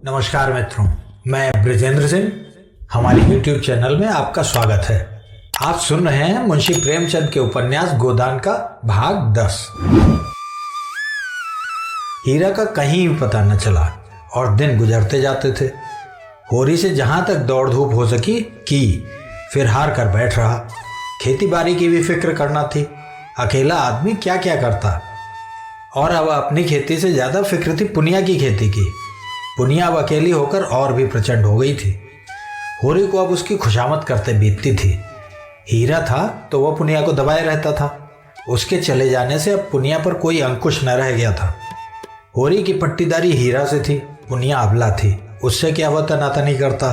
नमस्कार मित्रों, मैं ब्रिजेंद्र सिंह। हमारे YouTube चैनल में आपका स्वागत है। आप सुन रहे हैं मुंशी प्रेमचंद के उपन्यास गोदान का भाग 10। हीरा का कहीं भी पता न चला और दिन गुजरते जाते थे। होरी से जहां तक दौड़ धूप हो सकी की, फिर हार कर बैठ रहा। खेती बाड़ी की भी फिक्र करना थी। अकेला आदमी क्या क्या करता। और अब अपनी खेती से ज्यादा फिक्र थी पुनिया की खेती की। पुनिया अब अकेली होकर और भी प्रचंड हो गई थी। होरी को अब उसकी खुशामद करते बीतती थी। हीरा था तो वह पुनिया को दबाए रहता था। उसके चले जाने से अब पुनिया पर कोई अंकुश न रह गया था। होरी की पट्टीदारी हीरा से थी, पुनिया अबला थी, उससे क्या वह तनातनी करता।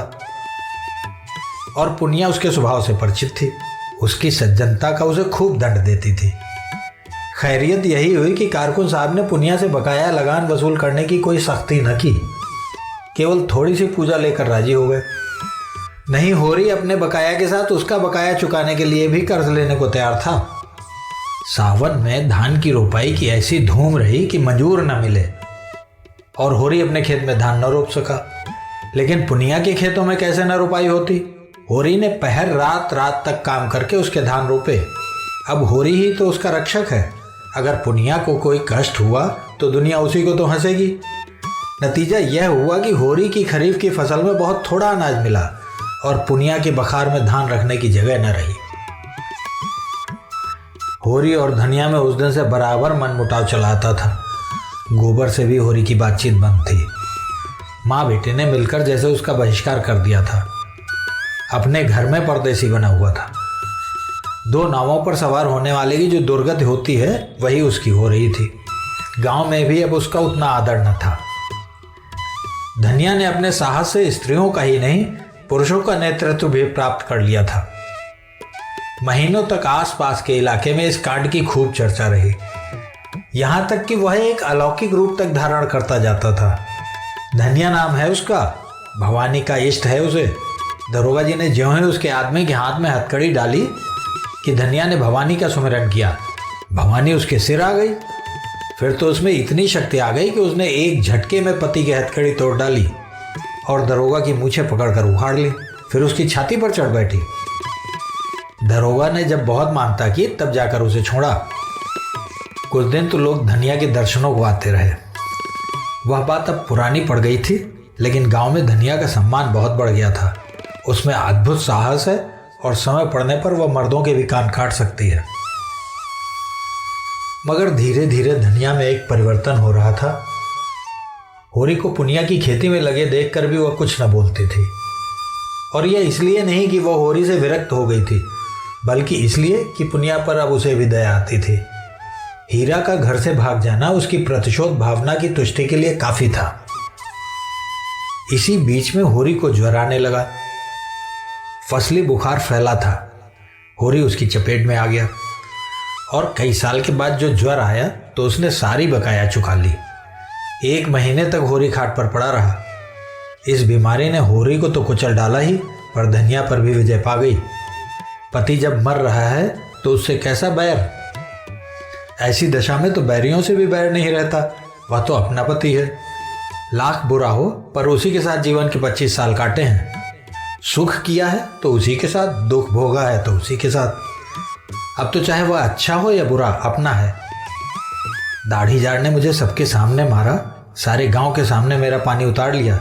और पुनिया उसके स्वभाव से परिचित थी। उसकी सज्जनता का उसे खूब दंड देती थी। खैरियत यही हुई कि कारकुन साहब ने पुनिया से बकाया लगान वसूल करने की कोई सख्ती न की, केवल थोड़ी सी पूजा लेकर राजी हो गए। नहीं, होरी अपने बकाया के साथ उसका बकाया चुकाने के लिए भी कर्ज लेने को तैयार था। सावन में धान की रोपाई की ऐसी धूम रही कि मंजूर न मिले और होरी अपने खेत में धान न रोप सका। लेकिन पुनिया के खेतों में कैसे न रोपाई होती। होरी ने पहर रात रात तक काम करके उसके धान रोपे। अब होरी ही तो उसका रक्षक है। अगर पुनिया को कोई कष्ट हुआ तो दुनिया उसी को तो हंसेगी। नतीजा यह हुआ कि होरी की खरीफ की फसल में बहुत थोड़ा अनाज मिला और पुनिया के बखार में धान रखने की जगह न रही। होरी और धनिया में उस दिन से बराबर मनमुटाव चलाता था। गोबर से भी होरी की बातचीत बंद थी। माँ बेटे ने मिलकर जैसे उसका बहिष्कार कर दिया था। अपने घर में परदेसी बना हुआ था। दो नावों पर सवार होने वाले की जो दुर्गति होती है वही उसकी हो रही थी। गांव में भी अब उसका उतना आदर न था। धनिया ने अपने साहस से स्त्रियों का ही नहीं पुरुषों का नेतृत्व भी प्राप्त कर लिया था। महीनों तक आसपास के इलाके में इस कांड की खूब चर्चा रही। यहां तक कि वह एक अलौकिक रूप तक धारण करता जाता था। धनिया नाम है उसका, भवानी का इष्ट है उसे। दरोगा जी ने ज्यों ही उसके आदमी के हाथ में हथकड़ी डाली कि धनिया ने भवानी का सुमिरन किया, भवानी उसके सिर आ गई। फिर तो उसमें इतनी शक्ति आ गई कि उसने एक झटके में पति की हथकड़ी तोड़ डाली और दरोगा की मूछें पकड़कर उखाड़ ली। फिर उसकी छाती पर चढ़ बैठी। दरोगा ने जब बहुत मानता की तब जाकर उसे छोड़ा। कुछ दिन तो लोग धनिया के दर्शनों को आते रहे। वह बात अब पुरानी पड़ गई थी, लेकिन गांव में धनिया का सम्मान बहुत बढ़ गया था। उसमें अद्भुत साहस है और समय पड़ने पर वह मर्दों के भी कान काट सकती है। मगर धीरे धीरे धनिया में एक परिवर्तन हो रहा था। होरी को पुनिया की खेती में लगे देखकर भी वह कुछ न बोलती थी। और यह इसलिए नहीं कि वह होरी से विरक्त हो गई थी, बल्कि इसलिए कि पुनिया पर अब उसे भी दया आती थी। हीरा का घर से भाग जाना उसकी प्रतिशोध भावना की तुष्टि के लिए काफी था। इसी बीच में होरी को ज्वर आने लगा। फसली बुखार फैला था। होरी उसकी चपेट में आ गया और कई साल के बाद जो ज्वर आया तो उसने सारी बकाया चुका ली। 1 महीने तक होरी खाट पर पड़ा रहा। इस बीमारी ने होरी को तो कुचल डाला ही, पर धनिया पर भी विजय पा गई। पति जब मर रहा है तो उससे कैसा बैर। ऐसी दशा में तो बैरियों से भी बैर नहीं रहता। वह तो अपना पति है। लाख बुरा हो पर उसी के साथ जीवन के 25 साल काटे हैं। सुख किया है तो उसी के साथ, दुख भोगा है तो उसी के साथ। अब तो चाहे वह अच्छा हो या बुरा, अपना है। दाढ़ी झाड़ ने मुझे सबके सामने मारा, सारे गांव के सामने मेरा पानी उतार लिया,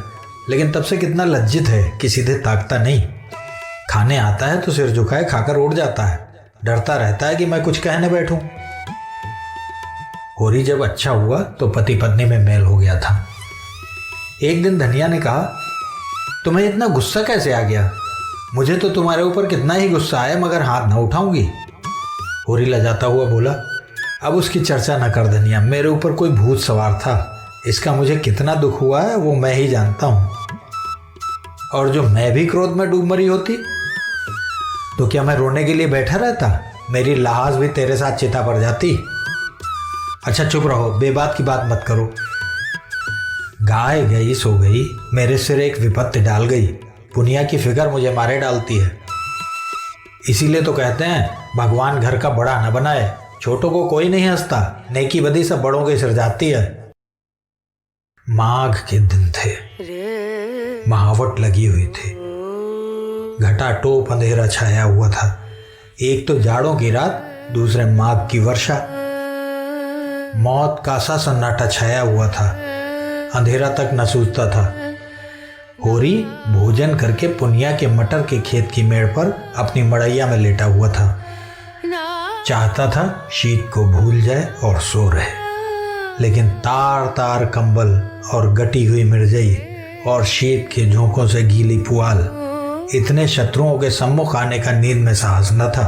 लेकिन तब से कितना लज्जित है कि सीधे ताकता नहीं। खाने आता है तो सिर झुकाए खाकर उड़ जाता है। डरता रहता है कि मैं कुछ कहने बैठूं। होरी जब अच्छा हुआ तो पति पत्नी में मेल हो गया था। एक दिन धनिया ने कहा, तुम्हें इतना गुस्सा कैसे आ गया? मुझे तो तुम्हारे ऊपर कितना ही गुस्सा आया, मगर हाथ न उठाऊंगी। होरी लजाता हुआ बोला, अब उसकी चर्चा न कर धनिया। मेरे ऊपर कोई भूत सवार था। इसका मुझे कितना दुख हुआ है वो मैं ही जानता हूं। और जो मैं भी क्रोध में डूब मरी होती तो क्या मैं रोने के लिए बैठा रहता? मेरी लाज भी तेरे साथ चिता पर जाती। अच्छा चुप रहो, बेबात की बात मत करो। गाय गई सो गई, मेरे सिर एक विपत्ति डाल गई। पुनिया की फिक्र मुझे मारे डालती है। इसीलिए तो कहते हैं भगवान घर का बड़ा न बनाए। छोटों को कोई नहीं हंसता, नेकी बदी सब बड़ों के सिर जाती है। माघ के दिन थे। महावट लगी हुई थी। घटाटोप अंधेरा छाया हुआ था। एक तो जाड़ों की रात, दूसरे माघ की वर्षा। मौत का सा सन्नाटा छाया हुआ था। अंधेरा तक न सूझता था। होरी भोजन करके पुनिया के मटर के खेत की मेड़ पर अपनी मड़ैया में लेटा हुआ था। चाहता था शीत को भूल जाए और सो रहे, लेकिन तार तार कंबल और गटी हुई मिर्जई और शीत के झोंकों से गीली पुआल, इतने शत्रुओं के सम्मुख आने का नींद में साहस न था।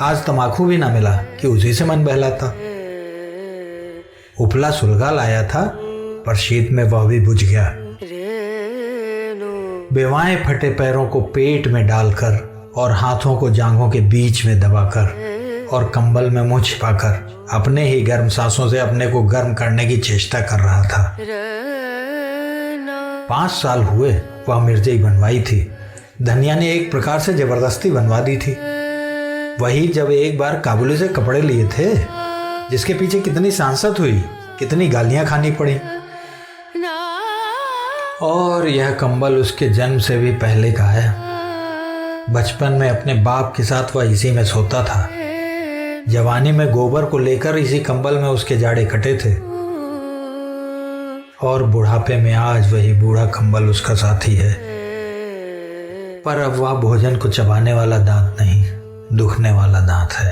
आज तमाकू भी ना मिला कि उसी से मन बहलाता। उपला सुलगा लाया था, पर शीत में वह भी बुझ गया। बेवाएं फटे पैरों को पेट में डालकर और हाथों को जांघों के बीच में दबाकर और कंबल में मुंह छिपाकर अपने ही गर्म सांसों से अपने को गर्म करने की चेष्टा कर रहा था। 5 साल हुए वह मिर्जई बनवाई थी। धनिया ने एक प्रकार से जबरदस्ती बनवा दी थी। वही जब एक बार काबुली से कपड़े लिए थे, जिसके पीछे कितनी सांसत हुई, कितनी गालियां खानी पड़ी। और यह कंबल उसके जन्म से भी पहले का है। बचपन में अपने बाप के साथ वह इसी में सोता था। जवानी में गोबर को लेकर इसी कंबल में उसके जाड़े कटे थे, और बुढ़ापे में आज वही बूढ़ा कंबल उसका साथी है। पर अब वह भोजन को चबाने वाला दांत नहीं, दुखने वाला दांत है।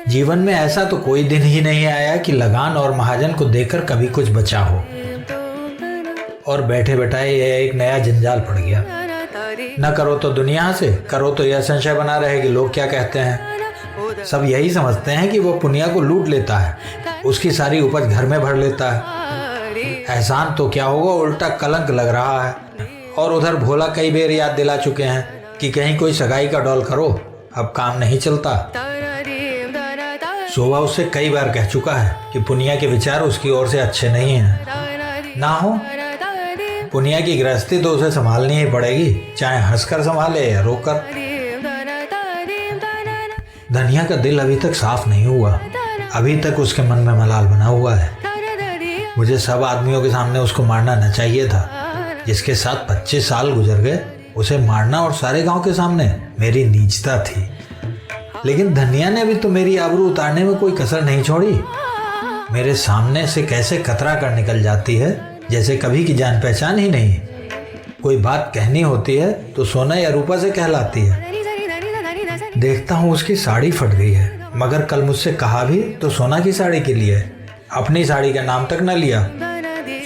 जीवन में ऐसा तो कोई दिन ही नहीं आया कि लगान और महाजन को देकर कभी कुछ बचा हो, और बैठे बैठाए यह एक नया जंजाल पड़ गया। न करो तो दुनिया से, करो तो यह संशय बना रहे कि लोग क्या कहते हैं। सब यही समझते हैं कि वो पुनिया को लूट लेता है, उसकी सारी उपज घर में भर लेता है। एहसान तो क्या होगा, उल्टा कलंक लग रहा है। और उधर भोला कई बार याद दिला चुके हैं कि कहीं कोई सगाई का डौल करो, अब काम नहीं चलता। शोभा उससे कई बार कह चुका है कि पुनिया के विचार उसकी ओर से अच्छे नहीं हैं। ना हो, पुनिया की गृहस्थी तो उसे संभालनी ही पड़ेगी, चाहे हंसकर संभाले या रोकर। धनिया का दिल अभी तक साफ नहीं हुआ। अभी तक उसके मन में मलाल बना हुआ है। मुझे सब आदमियों के सामने उसको मारना न चाहिए था। जिसके साथ 25 साल गुजर गए, उसे मारना और सारे गांव के सामने मेरी नीचता थी। लेकिन धनिया ने भी तो मेरी आबरू उतारने में कोई कसर नहीं छोड़ी। मेरे सामने से कैसे कतरा कर निकल जाती है, जैसे कभी की जान पहचान ही नहीं। कोई बात कहनी होती है तो सोना या रूपा से कहलाती है। देखता हूँ उसकी साड़ी फट गई है, मगर कल मुझसे कहा भी तो सोना की साड़ी के लिए, अपनी साड़ी का नाम तक न लिया।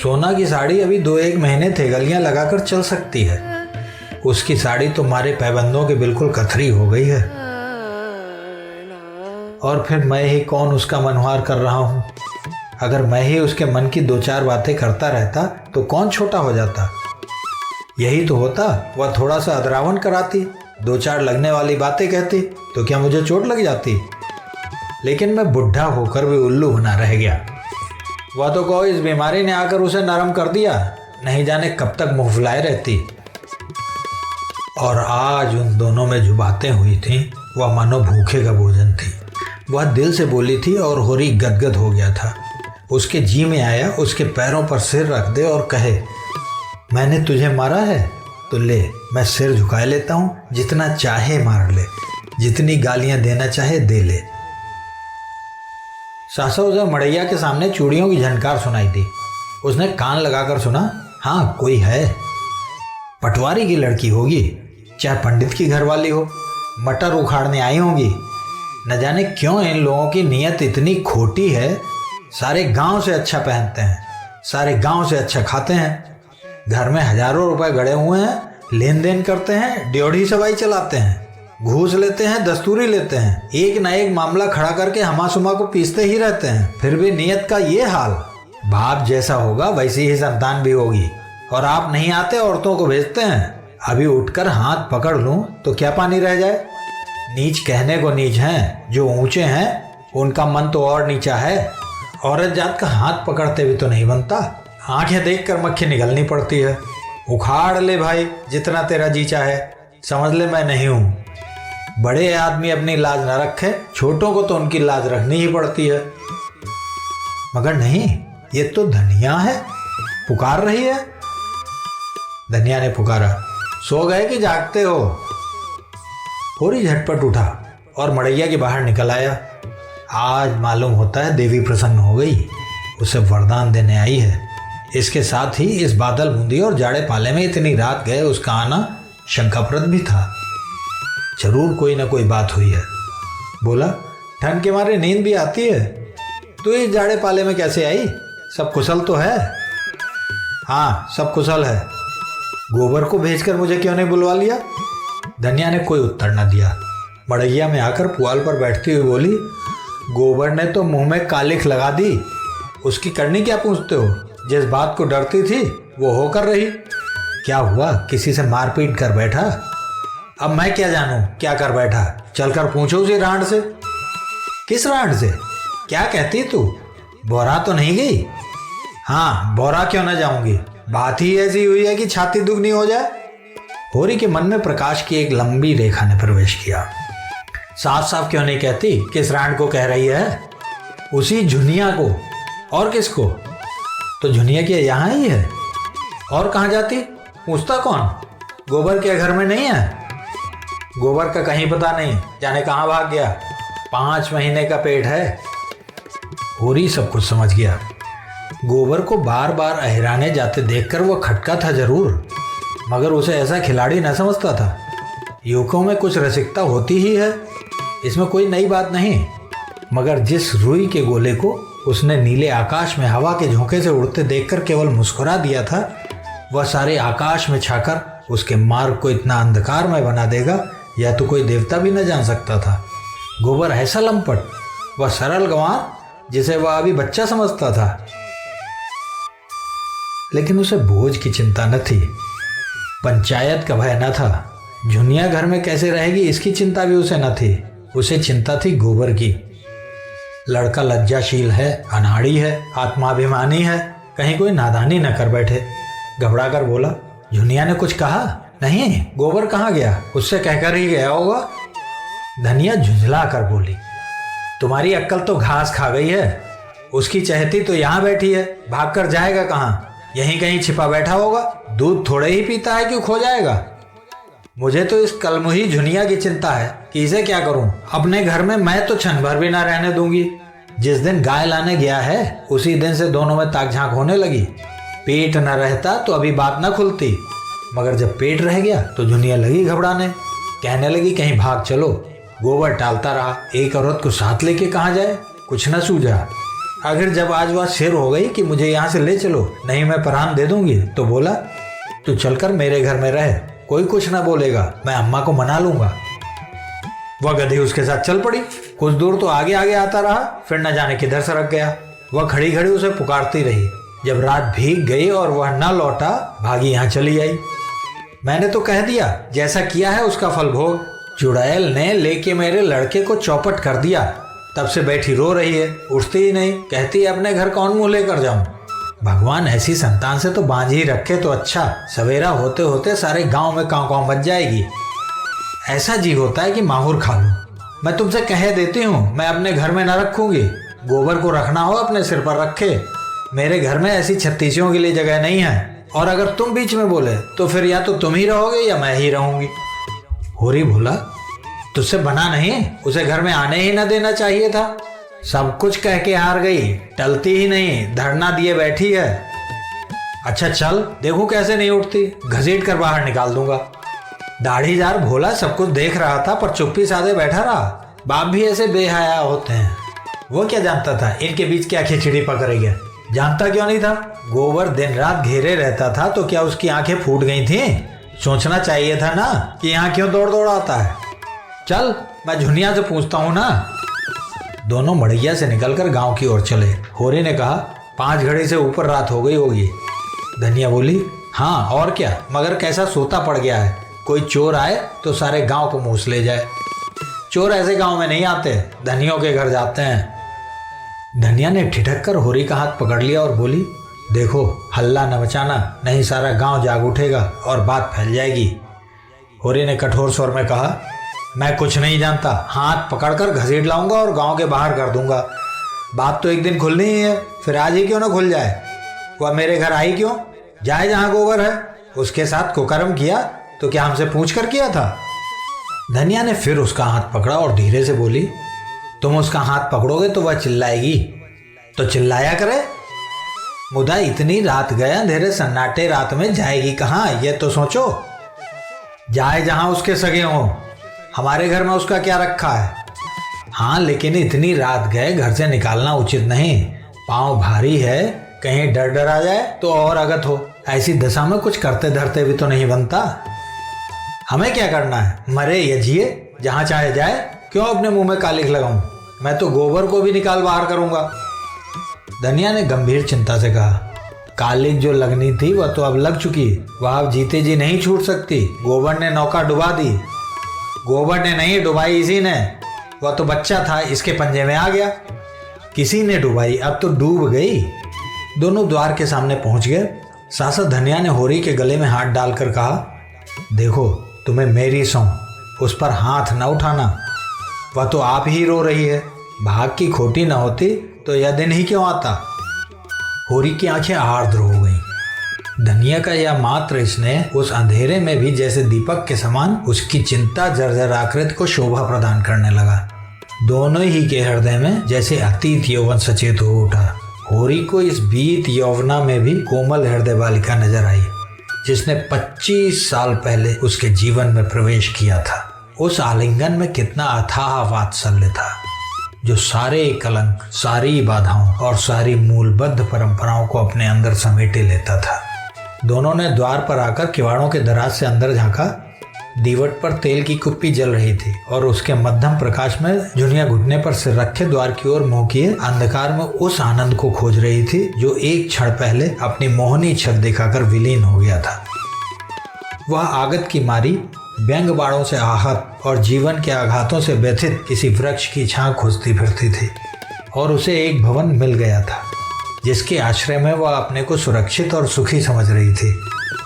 सोना की साड़ी अभी 2-1 महीने थे गलियां लगाकर चल सकती है। उसकी साड़ी तो मारे पैबंदों के बिल्कुल कथरी हो गई है। और फिर मैं ही कौन उसका मनहार कर रहा हूँ। अगर मैं ही उसके मन की 2-4 बातें करता रहता तो कौन छोटा हो जाता। यही तो होता, वह थोड़ा सा अदरावन कराती, 2-4 लगने वाली बातें कहती तो क्या मुझे चोट लग जाती। लेकिन मैं बुढ़ा होकर भी उल्लू बना रह गया। वह तो कहो इस बीमारी ने आकर उसे नरम कर दिया, नहीं जाने कब तक मुँह फुलाए रहती। और आज उन दोनों में जो बातें हुई थीं, वह मानो भूखे का भोजन थी। वह दिल से बोली थी और होरी गदगद हो गया था। उसके जी में आया उसके पैरों पर सिर रख दे और कहे, मैंने तुझे मारा है तो ले, मैं सिर झुकाए लेता हूँ, जितना चाहे मार ले, जितनी गालियां देना चाहे दे ले। सासा उसे मड़ैया के सामने चूड़ियों की झनकार सुनाई दी। उसने कान लगाकर सुना, हाँ कोई है, पटवारी की लड़की होगी, चाहे पंडित की घरवाली हो, मटर उखाड़ने आई होंगी। न जाने क्यों इन लोगों की नीयत इतनी खोटी है। सारे गांव से अच्छा पहनते हैं, सारे गांव से अच्छा खाते हैं, घर में हजारों रुपए गड़े हुए हैं, लेन देन करते हैं, ड्योढ़ी सवाई चलाते हैं, घूस लेते हैं, दस्तूरी लेते हैं, एक ना एक मामला खड़ा करके हमासुमा को पीसते ही रहते हैं। फिर भी नीयत का ये हाल। बाप जैसा होगा वैसी ही संतान भी होगी। और आप नहीं आते, औरतों को भेजते हैं। अभी उठकर हाथ पकड़ लूं तो क्या पानी रह जाए। नीच कहने को नीच हैं, जो ऊंचे हैं उनका मन तो और नीचा है। औरत जात का हाथ पकड़ते भी तो नहीं बनता, आंखें देखकर मक्खी निगलनी पड़ती है। उखाड़ ले भाई, जितना तेरा जी चाहे, समझ ले मैं नहीं हूं। बड़े आदमी अपनी लाज न रखे, छोटों को तो उनकी लाज रखनी ही पड़ती है। मगर नहीं, ये तो धनिया है, पुकार रही है। धनिया ने पुकारा, सो गए कि जागते हो? होरी झटपट उठा और मड़ैया के बाहर निकल आया। आज मालूम होता है देवी प्रसन्न हो गई, उसे वरदान देने आई है। इसके साथ ही इस बादल बूंदी और जाड़े पाले में इतनी रात गए उसका आना शंकाप्रद भी था। जरूर कोई ना कोई बात हुई है। बोला, ठंड के मारे नींद भी आती है, तो इस जाड़े पाले में कैसे आई? सब कुशल तो है? हाँ, सब कुशल है। गोबर को भेजकर मुझे क्यों नहीं बुलवा लिया? धनिया ने कोई उत्तर न दिया। मड़ैया में आकर पुआल पर बैठती हुई बोली, गोबर ने तो मुंह में कालिख लगा दी, उसकी करनी क्या पूछते हो? जिस बात को डरती थी वो हो कर रही। क्या हुआ, किसी से मारपीट कर बैठा? अब मैं क्या जानूं क्या कर बैठा? चलकर पूछो उसे रांड से। किस रांड से? क्या कहती तू? बोरा तो नहीं गई? हाँ, बोरा क्यों ना जाऊंगी, बात ही ऐसी हुई है कि छाती दुगनी हो जाए। होरी के मन में प्रकाश की एक लंबी रेखा ने प्रवेश किया। साफ साफ क्यों नहीं कहती किस रांड को कह रही है? उसी झुनिया को। और किसको? तो झुनिया क्या यहाँ ही है? और कहाँ जाती? पूछता कौन? गोबर के घर में नहीं है? गोबर का कहीं पता नहीं, जाने कहाँ भाग गया। 5 महीने का पेट है। होरी सब कुछ समझ गया। गोबर को बार बार अहिराने जाते देखकर वो खटका था जरूर, मगर उसे ऐसा खिलाड़ी न समझता था। युवकों में कुछ रसिकता होती ही है, इसमें कोई नई बात नहीं। मगर जिस रुई के गोले को उसने नीले आकाश में हवा के झोंके से उड़ते देखकर केवल मुस्कुरा दिया था, वह सारे आकाश में छाकर उसके मार्ग को इतना अंधकारमय बना देगा, यह तो कोई देवता भी न जान सकता था। गोबर ऐसा लंपट, वह सरल गंवार जिसे वह अभी बच्चा समझता था। लेकिन उसे बोझ की चिंता न थी, पंचायत का भय न था, झुनिया घर में कैसे रहेगी इसकी चिंता भी उसे न थी। उसे चिंता थी गोबर की। लड़का लज्जाशील है, अनाड़ी है, आत्माभिमानी है, कहीं कोई नादानी न कर बैठे। घबरा कर बोला, झुनिया ने कुछ कहा? नहीं, गोबर कहाँ गया? उससे कहकर ही गया होगा। धनिया झुंझला कर बोली, तुम्हारी अक्ल तो घास खा गई है। उसकी चहती तो यहाँ बैठी है, भागकर जाएगा कहाँ? यहीं कहीं छिपा बैठा होगा। दूध थोड़े ही पीता है, क्यों खो जाएगा? मुझे तो इस कलमुही झुनिया की चिंता है कि इसे क्या करूं। अपने घर में मैं तो क्षण भर भी ना रहने दूंगी। जिस दिन गाय लाने गया है उसी दिन से दोनों में ताक झांक होने लगी। पेट न रहता तो अभी बात न खुलती, मगर जब पेट रह गया तो झुनिया लगी घबराने, कहने लगी कहीं भाग चलो। गोबर टालता रहा, एक औरत को साथ लेके कहाँ जाए, कुछ न सूझा। आखिर जब आज वह सिर हो गई कि मुझे यहाँ से ले चलो, नहीं मैं प्राण दे दूंगी, तो बोला तू चलकर मेरे घर में रह, कोई कुछ ना बोलेगा, मैं अम्मा को मना लूंगा। वह गधी उसके साथ चल पड़ी। कुछ दूर तो आगे आगे आता रहा, फिर न जाने किधर सरक गया। वह खड़ी खड़ी उसे पुकारती रही। जब रात भीग गई और वह न लौटा, भागी यहाँ चली आई। मैंने तो कह दिया जैसा किया है उसका फल भोग। चुड़ैल ने लेके मेरे लड़के को चौपट कर दिया, तब से बैठी रो रही है, उठती ही नहीं, कहती है अपने घर कौन मुंह लेकर जाऊं। भगवान ऐसी संतान से तो बांझ ही रखे तो अच्छा, सवेरा होते होते सारे गांव में कांव कांव बच जाएगी। ऐसा जी होता है कि माहौर खा लूं। मैं तुमसे कह देती हूँ, मैं अपने घर में न रखूंगी। गोबर को रखना हो अपने सिर पर रखे, मेरे घर में ऐसी छत्तीसियों के लिए जगह नहीं है। और अगर तुम बीच में बोले तो फिर या तो तुम ही रहोगे या मैं ही रहूंगी। होरी बोला, तुझसे बना नहीं, उसे घर में आने ही न देना चाहिए था। सब कुछ कह के हार गई, टलती ही नहीं, धरना दिए बैठी है। अच्छा चल, देखूं कैसे नहीं उठती, घसीट कर बाहर निकाल दूंगा। दाढ़ीदार भोला सब कुछ देख रहा था पर चुप्पी साधे बैठा रहा। बाप भी ऐसे बेहया होते हैं। वो क्या जानता था इनके बीच क्या खिचड़ी पक रही है। जानता क्यों नहीं था? गोबर दिन रात घेरे रहता था तो क्या उसकी आंखें फूट गई थी? सोचना चाहिए था ना कि यहाँ क्यों दौड़ दौड़ आता है। चल, मैं झुनिया से पूछता हूँ ना। दोनों मड़ैया से निकलकर गांव की ओर चले। होरी ने कहा, 5 घड़ी से ऊपर रात हो गई होगी। धनिया बोली, हाँ और क्या, मगर कैसा सोता पड़ गया है। कोई चोर आए तो सारे गांव को मूस ले जाए। चोर ऐसे गांव में नहीं आते, धनियों के घर जाते हैं। धनिया ने ठिठक कर होरी का हाथ पकड़ लिया और बोली, देखो हल्ला न मचाना, नहीं सारा गांव जाग उठेगा और बात फैल जाएगी। होरी ने कठोर स्वर में कहा, मैं कुछ नहीं जानता, हाथ पकड़कर घसीट लाऊंगा और गांव के बाहर कर दूंगा। बात तो एक दिन खुलनी ही है, फिर आज ही क्यों ना खुल जाए। वह मेरे घर आई क्यों? जाए जहां गोबर है। उसके साथ कुकर्म किया तो क्या हमसे पूछ कर किया था? धनिया ने फिर उसका हाथ पकड़ा और धीरे से बोली, तुम उसका हाथ पकड़ोगे तो वह चिल्लाएगी, तो चिल्लाया करे। मुदा इतनी रात गया, अंधेरे सन्नाटे रात में जाएगी कहाँ, ये तो सोचो। जाए जहां उसके सगे हों, हमारे घर में उसका क्या रखा है। हाँ, लेकिन इतनी रात गए, घर से निकालना उचित नहीं। पाँव भारी है, कहीं डर डर आ जाए तो और अगत हो। ऐसी दशा में कुछ करते धरते भी तो नहीं बनता। हमें क्या करना है, मरे या जिए, जहां चाहे जाए। क्यों अपने मुंह में कालिख लगाऊं? मैं तो गोबर को भी निकाल बाहर करूंगा। धनिया ने गंभीर चिंता से कहा, कालिख जो लगनी थी वह तो अब लग चुकी, वह अब जीते जी नहीं छूट सकती। गोबर ने नौका डुबा दी। गोबर ने नहीं डुबाई, इसी ने। वह तो बच्चा था, इसके पंजे में आ गया। किसी ने डुबाई, अब तो डूब गई। दोनों द्वार के सामने पहुंच गए। सासा धनिया ने होरी के गले में हाथ डालकर कहा, देखो तुम्हें मेरी सौं, उस पर हाथ न उठाना। वह तो आप ही रो रही है। भाग की खोटी न होती तो यह दिन ही क्यों आता। होरी की आंखें आर्द्र हो गईं। धनिया का यह मात्र स्नेह उस अंधेरे में भी जैसे दीपक के समान उसकी चिंता जर्जर आकृति को शोभा प्रदान करने लगा। दोनों ही के हृदय में जैसे अतीत यौवन सचेत हो उठा। होरी को इस बीत यौवना में भी कोमल हृदय बालिका नजर आई, जिसने 25 साल पहले उसके जीवन में प्रवेश किया था। उस आलिंगन में कितना अथाह वात्सल्य था, जो सारे कलंक, सारी बाधाओं और सारी मूलबद्ध परंपराओं को अपने अंदर समेटे लेता था। दोनों ने द्वार पर आकर किवाड़ों के दराज से अंदर झांका। दीवट पर तेल की कुप्पी जल रही थी और उसके मध्यम प्रकाश में जुनिया घुटने पर सिर रखे द्वार की ओर मुंह किए अंधकार में उस आनंद को खोज रही थी जो एक क्षण पहले अपनी मोहनी छत दिखाकर विलीन हो गया था। वह आगत की मारी, व्यंग बाणों से आहत और जीवन के आघातों से व्यथित किसी वृक्ष की छां खोजती फिरती थी और उसे एक भवन मिल गया था जिसके आश्रय में वह अपने को सुरक्षित और सुखी समझ रही थी।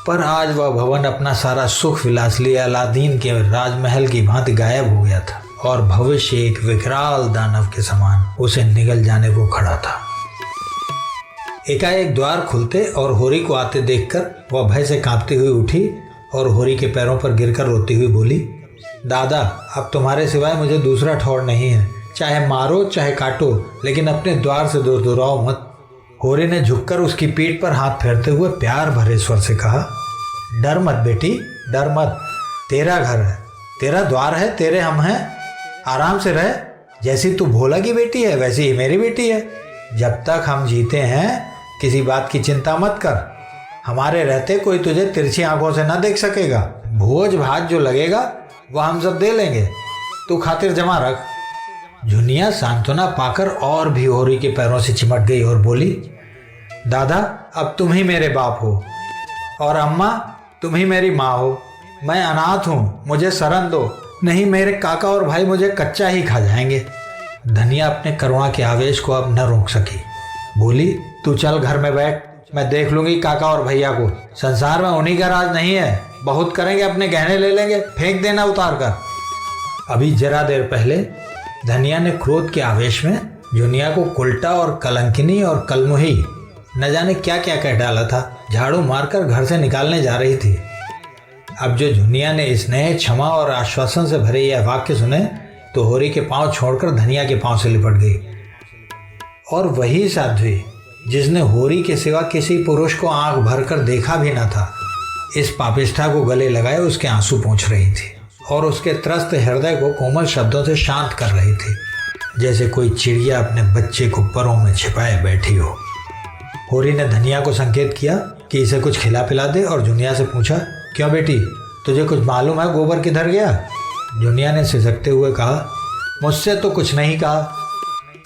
पर आज वह भवन अपना सारा सुख विलास लिए अलादीन के राजमहल की भांति गायब हो गया था और भविष्य एक विकराल दानव के समान उसे निगल जाने को खड़ा था। एकाएक द्वार खुलते और होरी को आते देखकर वह भय से कांपती हुई उठी और होरी के पैरों पर गिरकर रोती हुई बोली, दादा, अब तुम्हारे सिवाय मुझे दूसरा ठौर नहीं है। चाहे मारो चाहे काटो, लेकिन अपने द्वार से दूर दुराओ मत। होरी ने झुककर उसकी पीठ पर हाथ फेरते हुए प्यार भरे स्वर से कहा, डर मत बेटी, डर मत। तेरा घर है, तेरा द्वार है, तेरे हम हैं। आराम से रह। जैसी तू भोला की बेटी है वैसी ही मेरी बेटी है। जब तक हम जीते हैं किसी बात की चिंता मत कर। हमारे रहते कोई तुझे तिरछी आंखों से न देख सकेगा। भोज भात जो लगेगा वह हम सब दे लेंगे, तू खातिर जमा रख। झुनिया सांत्वना पाकर और भी होरी के पैरों से चिमट गई और बोली, दादा, अब तुम ही मेरे बाप हो और अम्मा तुम ही मेरी माँ हो। मैं अनाथ हूँ, मुझे शरण दो, नहीं मेरे काका और भाई मुझे कच्चा ही खा जाएंगे। धनिया अपने करुणा के आवेश को अब न रोक सकी। बोली, तू चल घर में बैठ, मैं देख लूंगी काका और भैया को। संसार में उन्हीं का राज नहीं है। बहुत करेंगे, अपने गहने ले लेंगे, फेंक देना उतार कर। अभी जरा देर पहले धनिया ने क्रोध के आवेश में जुनिया को उल्टा और कलंकिनी और कलमुही न जाने क्या क्या कह डाला था। झाड़ू मारकर घर से निकालने जा रही थी। अब जो जुनिया ने स्नेह, क्षमा और आश्वासन से भरे यह वाक्य सुने तो होरी के पांव छोड़कर धनिया के पांव से लिपट गई। और वही साध्वी जिसने होरी के सिवा किसी पुरुष को आंख भरकर देखा भी न था, इस पापिष्ठा को गले लगाए उसके आंसू पोंछ रही थी और उसके त्रस्त हृदय को कोमल शब्दों से शांत कर रही थी, जैसे कोई चिड़िया अपने बच्चे को परों में छिपाए बैठी हो। होरी ने धनिया को संकेत किया कि इसे कुछ खिला पिला दे और जुनिया से पूछा, क्यों बेटी, तुझे कुछ मालूम है गोबर किधर गया? जुनिया ने सिसकते हुए कहा, मुझसे तो कुछ नहीं कहा,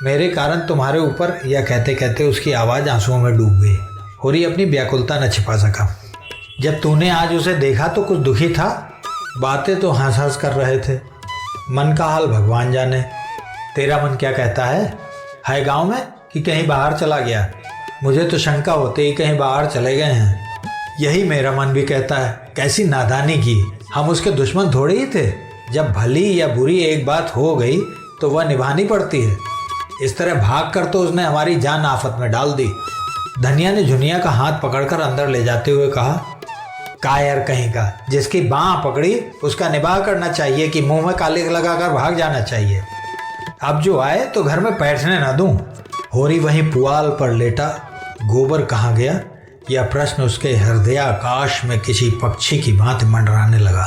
मेरे कारण तुम्हारे ऊपर। यह कहते कहते उसकी आवाज़ आंसुओं में डूब गई। होरी अपनी व्याकुलता न छिपा सका। जब तूने आज उसे देखा तो कुछ दुखी था? बातें तो हंस हंस कर रहे थे। मन का हाल भगवान जाने। तेरा मन क्या कहता है गांव में कि कहीं बाहर चला गया? मुझे तो शंका होती ही कहीं बाहर चले गए हैं। यही मेरा मन भी कहता है। कैसी नादानी की, हम उसके दुश्मन थोड़े ही थे। जब भली या बुरी एक बात हो गई तो वह निभानी पड़ती है। इस तरह भाग कर तो उसने हमारी जान आफत में डाल दी। धनिया ने झुनिया का हाथ पकड़कर अंदर ले जाते हुए कहा, कायर कहीं का, जिसकी बाँह पकड़ी उसका निबाह करना चाहिए कि मुंह में कालिक लगाकर भाग जाना चाहिए। अब जो आए तो घर में बैठने न दूं। होरी वहीं पुआल पर लेटा गोबर कहाँ गया, यह प्रश्न उसके हृदयाकाश में किसी पक्षी की भांति मंडराने लगा।